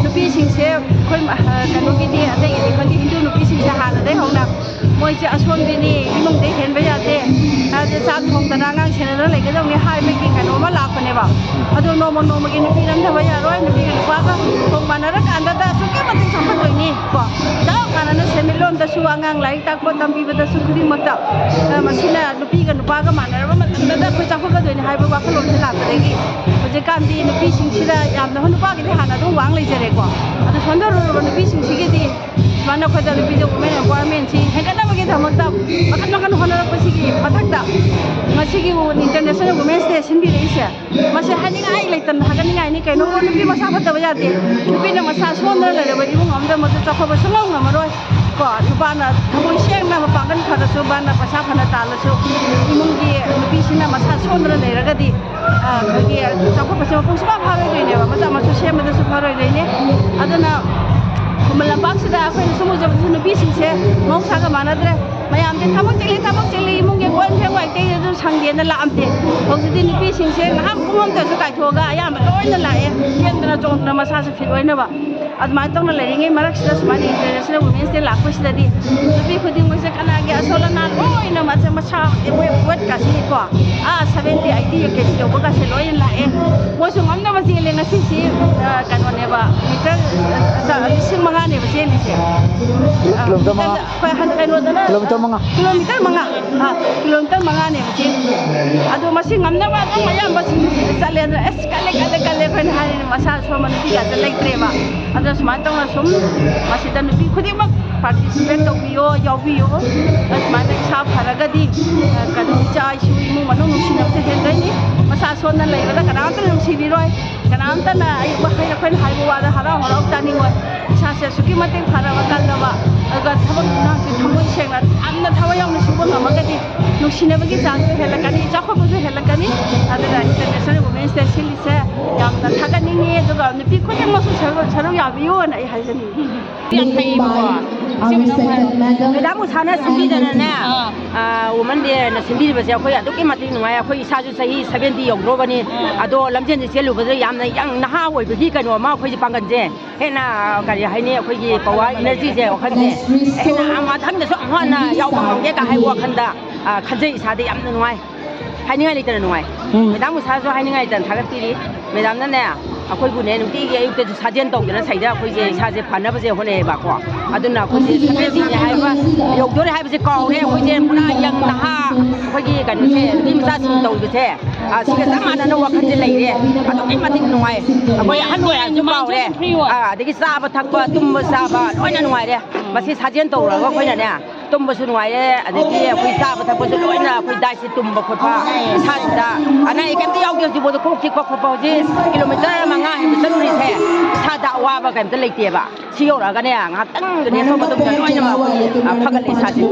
ꯅꯨꯄꯤꯁꯤꯡꯁꯦ ꯑꯩꯈꯣꯏ ꯀꯩꯅꯣꯒꯤꯗꯤ ꯑꯇꯩꯒꯤꯗꯤ ꯈꯪꯗꯦ ꯍꯤꯟꯗꯨ ꯅꯨꯄꯤꯁꯤꯡꯁꯦ ꯍꯥꯟꯅꯗꯩ ꯍꯧꯅ ꯃꯣꯏꯁꯦ ꯑꯁꯣꯟꯕꯤꯅꯤ ꯏꯃꯨꯡꯗꯩ ꯍꯦꯟꯕ ꯌꯥꯗꯦ ꯍꯥꯏꯕꯗꯤ ꯆꯥꯛ ꯊꯣꯡꯗꯅ ꯑꯉꯥꯡ ꯁꯦꯟꯅꯗꯅ ꯂꯩꯒꯗꯧꯅꯤ ꯍꯥꯏꯕꯒꯤ ꯀꯩꯅꯣꯃ ꯂꯥꯛꯄꯅꯦꯕ ꯑꯗꯣ ꯅꯣꯡꯃ ꯅꯣꯡꯃꯒꯤ ꯅꯨꯄꯤ ꯅꯝꯊꯕ ꯌꯥꯔꯣꯏ ꯅꯨꯄꯤꯒ ꯅꯨꯄꯥꯒ ꯊꯣꯡ ꯃꯥꯟꯅꯔꯀꯥꯟꯗ ꯑꯁꯨꯛꯀꯤ ꯃꯇꯤꯛ ꯆꯥꯎꯈꯠꯇꯣꯏꯅꯤ ꯀꯣ ꯆꯞ ꯃꯥꯟꯅꯅ ꯁꯦꯟꯃꯤꯠꯂꯣꯟꯗꯁꯨ ꯑꯉꯥꯡ ꯂꯥꯏꯔꯤꯛ ꯇꯥꯛꯄ ꯇꯝꯕꯤꯕꯗꯁꯨ ꯈꯨꯗꯤꯡꯃꯛꯇ ꯃꯁꯤꯅ ꯅꯨꯄꯤꯒ ꯅꯨꯄꯥꯒ ꯃꯥꯟꯅꯔꯕ ꯃꯇꯝꯗ ꯑꯩꯈꯣꯏ ꯆꯥꯎꯈꯠꯀꯗꯣꯏꯅꯤ ꯍꯥꯏꯕ ꯋꯥꯈꯜꯂꯣꯟꯁꯦ ꯂꯥꯛꯄꯗꯒꯤ ꯍꯧꯖꯤꯛꯀꯥꯟꯗꯤ ꯅꯨꯄꯤꯁꯤꯡꯁꯤꯗ ꯌꯥꯝꯅ ꯅꯨꯄꯥꯒꯤꯗꯤ ꯍꯥꯟꯅ ꯑꯗꯨꯝ ꯋꯥꯡ ꯂꯩꯖꯔꯦꯀꯣ ꯑꯗꯣ ꯁꯣꯟꯊꯔꯨꯔꯕ ꯅꯨꯄꯤꯁꯤꯡꯁꯤꯒꯤꯗꯤ ꯁꯨꯃꯥꯏꯅ ꯑꯩꯈꯣꯏꯗ ꯅꯨꯄꯤꯗ ꯋꯨꯃꯦꯟ ꯑꯦꯝꯄꯥꯋꯔꯃꯦꯟꯁꯤ ꯍꯦꯟꯒꯠꯅꯕꯒꯤꯗꯃꯛꯇ ꯃꯈꯟ ꯃꯈꯟ ꯍꯣꯠꯅꯔꯛꯄꯁꯤꯒꯤ ꯃꯊꯛꯇ ꯉꯁꯤꯒꯤ ꯏꯟꯇꯔꯅꯦꯁꯅꯦꯜ ꯋꯨꯃꯦꯟꯁ ꯗꯦ ꯁꯤꯟꯕꯤꯔꯛꯏꯁꯦ ꯃꯁꯤ ꯍꯥꯏꯅꯤꯡꯉꯥꯏ ꯂꯩꯇꯅ ꯊꯥꯒꯠꯅꯤꯡꯉꯥꯏꯅꯤ ꯀꯩꯅꯣꯕꯨ ꯅꯨꯄꯤ ꯃꯁꯥ ꯐꯠꯇꯕ ꯌꯥꯗꯦ ꯅꯨꯄꯤꯅ ꯃꯁꯥ ꯁꯣꯟꯗꯅ ꯂꯩꯔꯕ ꯏꯃꯨꯡ ꯑꯃꯗ ꯃꯗꯨ ꯆꯥꯎꯈꯠꯄ ꯁꯨꯡꯉꯝ ꯉꯝꯃꯔꯣꯏ ꯀꯣ ꯅꯨꯄꯥꯅ ꯊꯃꯣꯏ ꯁꯦꯡꯅ ꯃꯄꯥꯡꯒꯜ ꯐꯔꯁꯨ ꯃꯥꯅ ꯄꯩꯁꯥ ꯐꯅ ꯇꯥꯜꯂꯁꯨ ꯏꯃꯨꯡꯒꯤ ꯅꯨꯄꯤꯁꯤꯅ ꯃꯁꯥ ꯁꯣꯟꯗꯅ ꯂꯩꯔꯒꯗꯤ ꯑꯩꯈꯣꯏꯒꯤ ꯆꯥꯎꯈꯠꯄꯁꯦ ꯃꯄꯨꯡ ꯁꯨꯡꯐꯥ ꯐꯥꯔꯣꯏꯗꯣꯏꯅꯦꯕ ꯃꯆꯥ ꯃꯁꯨ ꯁꯦꯝꯕꯗꯁꯨ ꯐꯔꯣꯏꯗꯣꯏꯅꯦ ꯑꯗꯨꯅ ꯈꯨꯃꯟ ꯂꯝꯄꯥꯛꯁꯤꯗ ꯑꯩꯈꯣꯏꯅ ꯁꯨꯝ ꯎꯖꯕꯗꯁꯨ ꯅꯨꯄꯤꯁꯤꯡꯁꯦ ꯃꯍꯧꯁꯥꯒ ꯃꯥꯟꯅꯗ꯭ꯔꯦ ꯃꯌꯥꯝꯁꯦ ꯊꯕꯛ ꯆꯤꯜꯂꯤ ꯏꯃꯨꯡꯒꯤ ꯀꯣꯟ ꯐꯦꯡꯕ ꯑꯇꯩꯗꯁꯨ ꯁꯪꯗꯦꯅ ꯂꯥꯛꯑꯝꯗꯦ ꯍꯧꯖꯤꯛꯇꯤ ꯅꯨꯄꯤꯁꯤꯡꯁꯦ ꯉꯥꯏꯍꯥꯛ ꯄꯨꯡ ꯑꯃꯗꯁꯨ ꯀꯥꯏꯊꯣꯛꯑꯒ ꯑꯌꯥꯝꯕ ꯂꯣꯏꯅ ꯂꯥꯛꯑꯦ ꯆꯦꯟꯗꯅ ꯆꯣꯡꯗꯅ ꯃꯁꯥꯁꯦ ꯐꯤꯠ ꯑꯣꯏꯅꯕ ꯑꯗꯨꯃꯥꯏꯅ ꯇꯧꯅ ꯂꯩꯔꯤꯉꯩ ꯃꯔꯛꯁꯤꯗ ꯁꯨꯃꯥꯏꯅ ꯏꯟꯇꯔꯅꯦꯁꯅꯦꯜ ꯋꯨꯃꯦꯟꯁ ꯗꯦ ꯂꯥꯛꯄꯁꯤꯗꯗꯤ ꯅꯨꯄꯤ ꯈꯨꯗꯤꯡꯃꯛꯁꯦ ꯀꯅꯥꯒꯤ ꯑꯁꯣꯜ ꯑꯅꯥ ꯂꯣꯏꯅ ꯃꯁꯥ ꯋꯦꯠꯀꯁꯤꯀꯣ 70 80 kg ꯌꯧꯕꯒꯁꯦ ꯂꯣꯏꯅ ꯂꯥꯛꯑꯦ ꯃꯣꯏꯁꯨ ꯉꯝꯅꯕ ꯆꯦꯜꯂꯦ ꯉꯁꯤꯁꯤ ꯀꯩꯅꯣꯅꯦꯕ ꯃꯤꯇꯔ 5,000ꯅꯦꯕ ꯆꯦꯜꯂꯤꯁꯦ ꯀꯩꯅꯣꯗꯅ ꯀꯤꯂꯣꯃꯤꯇꯔ 5ꯅꯦꯕ ꯆꯦꯜꯂꯤꯁꯦ ꯑꯗꯣ ꯃꯁꯤ ꯉꯝꯅꯕ ꯑꯗꯨꯝ ꯑꯌꯥꯝꯕꯁꯤꯡ ꯆꯠꯂꯦ ꯑꯗꯨꯅ ꯑꯁ ꯀꯜꯂꯦ ꯑꯩꯈꯣꯏꯅ ꯍꯥꯏꯔꯤꯅꯦ ꯃꯁꯥ ꯁꯣꯟꯕ ꯅꯨꯄꯤꯒꯁꯦ ꯂꯩꯇ꯭ꯔꯦꯕ ꯑꯗꯣ ꯁꯨꯃꯥꯏꯅ ꯇꯧꯅ ꯁꯨꯝ ꯃꯁꯤꯗ ꯅꯨꯄꯤ ꯈꯨꯗꯤꯡꯃꯛ ꯄꯥꯔꯇꯤꯁꯤꯄꯦꯠ ꯇꯧꯕꯤꯌꯣ ꯌꯥꯎꯕꯤꯌꯣ ꯑꯁꯨꯃꯥꯏꯅ ꯏꯁꯥ ꯐꯔꯒꯗꯤ ꯀꯩꯅꯣ ꯏꯆꯥ ꯏꯁꯨ ꯏꯃꯨꯡ ꯃꯅꯨꯡ ꯅꯨꯡꯁꯤꯅꯕꯁꯦ ꯍꯦꯟꯗꯣꯏꯅꯤ ꯃꯁꯥ ꯁꯣꯟꯅ ꯂꯩꯕꯗ ꯀꯅꯥꯝꯇꯅ ꯅꯨꯡꯁꯤꯕꯤꯔꯣꯏ ꯀꯅꯥꯝꯇꯅ ꯑꯩꯈꯣꯏꯅ ꯍꯥꯏꯕ ꯋꯥꯗ ꯍꯔꯥꯎ ꯇꯥꯅꯤꯡꯉꯣꯏ ꯏꯁꯥꯁꯦ ꯑꯁꯨꯛꯀꯤ ꯃꯇꯤꯛ ꯐꯔꯕ ꯀꯜꯂꯕ ꯑꯗꯨꯒ ꯊꯕꯛ ꯏꯟꯈꯥꯡꯁꯦ ꯊꯃꯣꯏ ꯁꯦꯡꯅ ꯌꯥꯝꯅ ꯊꯋꯥꯏ ꯌꯥꯎꯅ ꯁꯨꯕ ꯉꯝꯃꯒꯗꯤ ꯅꯨꯡꯁꯤꯅꯕꯒꯤ ꯆꯥꯡꯁꯨ ꯍꯦꯜꯂꯛꯀꯅꯤ ꯆꯥꯎꯈꯠꯄꯁꯨ ꯍꯦꯜꯂꯛꯀꯅꯤ ꯑꯗꯨꯅ ꯏꯟꯇꯔꯅꯦꯁꯅꯦꯜ ꯋꯨꯃꯦꯟꯁ ꯗꯦ ꯁꯤꯜꯂꯤꯁꯦ ꯌꯥꯝꯅ ꯊꯥꯒꯠꯅꯤꯡꯉꯤ ꯑꯗꯨꯒ ꯅꯨꯄꯤ ꯈꯨꯗꯤꯡꯃꯛꯁꯨ ꯁꯔꯨꯛ ꯌꯥꯕꯤꯌꯨꯅ ꯑꯩ ꯍꯥꯏꯖꯅꯤꯡꯉꯤ ꯌꯥꯝ ꯐꯩꯌꯦꯕꯀꯣ ꯃꯦꯗꯥꯝ ꯎꯁꯥꯅ ꯁꯤꯟꯕꯤꯗꯅꯅꯦ ꯋꯨꯃꯟ ꯗꯦꯅ ꯁꯤꯟꯕꯤꯔꯤꯕꯁꯦ ꯑꯩꯈꯣꯏ ꯑꯗꯨꯛꯀꯤ ꯃꯇꯤꯛ ꯅꯨꯡꯉꯥꯏ ꯑꯩꯈꯣꯏ ꯏꯁꯥꯁꯨ ꯆꯍꯤ 70 ꯌꯧꯗ꯭ꯔꯣꯕꯅꯤ ꯑꯗꯣ ꯂꯝꯖꯦꯟꯁꯦ ꯆꯦꯜꯂꯨꯕꯗ ꯌꯥꯝꯅ ꯅꯍꯥ ꯑꯣꯏꯕꯒꯤ ꯀꯩꯅꯣ ꯑꯃ ꯑꯩꯈꯣꯏꯁꯦ ꯄꯥꯡꯒꯜꯁꯦ ꯍꯦꯟꯅ ꯀꯔꯤ ꯍꯥꯏꯅꯤ ꯑꯩꯈꯣꯏꯒꯤ ꯄꯋꯥꯔ ꯏꯅꯔꯖꯤꯁꯦ ꯋꯥꯈꯜꯁꯦ ꯍꯦꯟꯅ ꯃꯊꯪꯗꯁꯨ ꯑꯃꯨꯛ ꯍꯟꯅ ꯌꯥꯎꯕ ꯉꯝꯒꯦꯒ ꯍꯥꯏꯕ ꯋꯥꯈꯜꯗ ꯈꯟꯖꯩ ꯏꯁꯥꯗ ꯌꯥꯝꯅ ꯅꯨꯡꯉꯥꯏ ꯍꯥꯏꯅꯤꯡꯉꯥꯏ ꯂꯩꯇꯅ ꯅꯨꯡꯉꯥꯏ ꯃꯦꯗꯥꯝ ꯎꯁꯥꯁꯨ ꯍꯥꯏꯅꯤꯡꯉꯥꯏ ꯂꯩꯇꯅ ꯊꯥꯒꯠꯄꯤꯔꯤ ꯃꯦꯗꯥꯝꯅꯅꯦ ꯑꯩꯈꯣꯏꯕꯨꯅꯦ ꯅꯨꯡꯇꯤꯒꯤ ꯑꯌꯨꯛꯇꯁꯨ ꯁꯥꯖꯦꯜ ꯇꯧꯗꯅ ꯁꯩꯗ ꯑꯩꯈꯣꯏꯁꯦ ꯏꯁꯥꯁꯦ ꯐꯅꯕꯁꯦ ꯍꯣꯠꯅꯩꯌꯦꯕꯀꯣ ꯑꯗꯨꯅ ꯑꯩꯈꯣꯏꯁꯦ 70 ꯍꯥꯏꯕ ꯌꯧꯗꯣꯔꯦ ꯍꯥꯏꯕꯁꯦ ꯀꯥꯎꯔꯦ ꯑꯩꯈꯣꯏꯁꯦ ꯄꯨꯔꯥ ꯌꯪ ꯅꯍꯥ ꯑꯩꯈꯣꯏꯒꯤ ꯀꯩꯅꯣꯁꯦ ꯅꯨꯄꯤ ꯃꯆꯥꯁꯤꯡ ꯇꯧꯔꯤꯕꯁꯦ ꯁꯤꯒ ꯆꯞ ꯃꯥꯟꯅꯅ ꯋꯥꯈꯜꯁꯦ ꯂꯩꯔꯦ ꯑꯗꯨꯛꯀꯤ ꯃꯇꯤꯛ ꯅꯨꯡꯉꯥꯏ ꯑꯩꯈꯣꯏ ꯑꯍꯟ ꯑꯣꯏꯔꯁꯨ ꯀꯥꯎꯔꯦ ꯑꯗꯒꯤ ꯆꯥꯕ ꯊꯛꯄ ꯇꯨꯝꯕ ꯆꯥꯕ ꯂꯣꯏꯅ ꯅꯨꯡꯉꯥꯏꯔꯦ ꯃꯁꯤ ꯁꯥꯖꯦꯜ ꯇꯧꯔꯒ ꯑꯩꯈꯣꯏꯅꯅꯦ ꯇꯨꯝꯕꯁꯨ ꯅꯨꯡꯉꯥꯏꯔꯦ ꯑꯗꯒꯤ ꯑꯩꯈꯣꯏ ꯆꯥꯕ ꯊꯛꯄꯁꯨ ꯂꯣꯏꯅ ꯑꯩꯈꯣꯏ ꯗꯥꯏꯠꯁꯦ ꯇꯨꯝꯕ ꯈꯣꯠꯄ ꯏꯁꯥꯁꯤꯗ ꯑꯅꯥ ꯑꯌꯦꯛ ꯀꯩꯝꯇ ꯌꯥꯎꯗꯦ ꯍꯧꯖꯤꯛꯐꯥꯎꯗ ꯀꯣꯛ ꯆꯤꯛꯄ ꯈꯣꯠꯄ ꯍꯧꯖꯤꯛ ꯀꯤꯂꯣꯃꯤꯇꯔ 5 ꯍꯦꯟꯕ ꯆꯠꯂꯨꯔꯤꯁꯦ ꯏꯁꯥꯗ ꯑꯋꯥꯕ ꯀꯩꯝꯇ ꯂꯩꯇꯦꯕ ꯁꯤ ꯌꯧꯔꯛꯑꯒꯅꯦ ꯉꯥꯏꯍꯥꯛꯇꯪ ꯔꯦꯁ ꯇꯧꯕ ꯃꯇꯝꯗ ꯂꯣꯏꯅꯃꯛ ꯐꯒꯠꯂꯦ ꯏꯁꯥꯁꯦ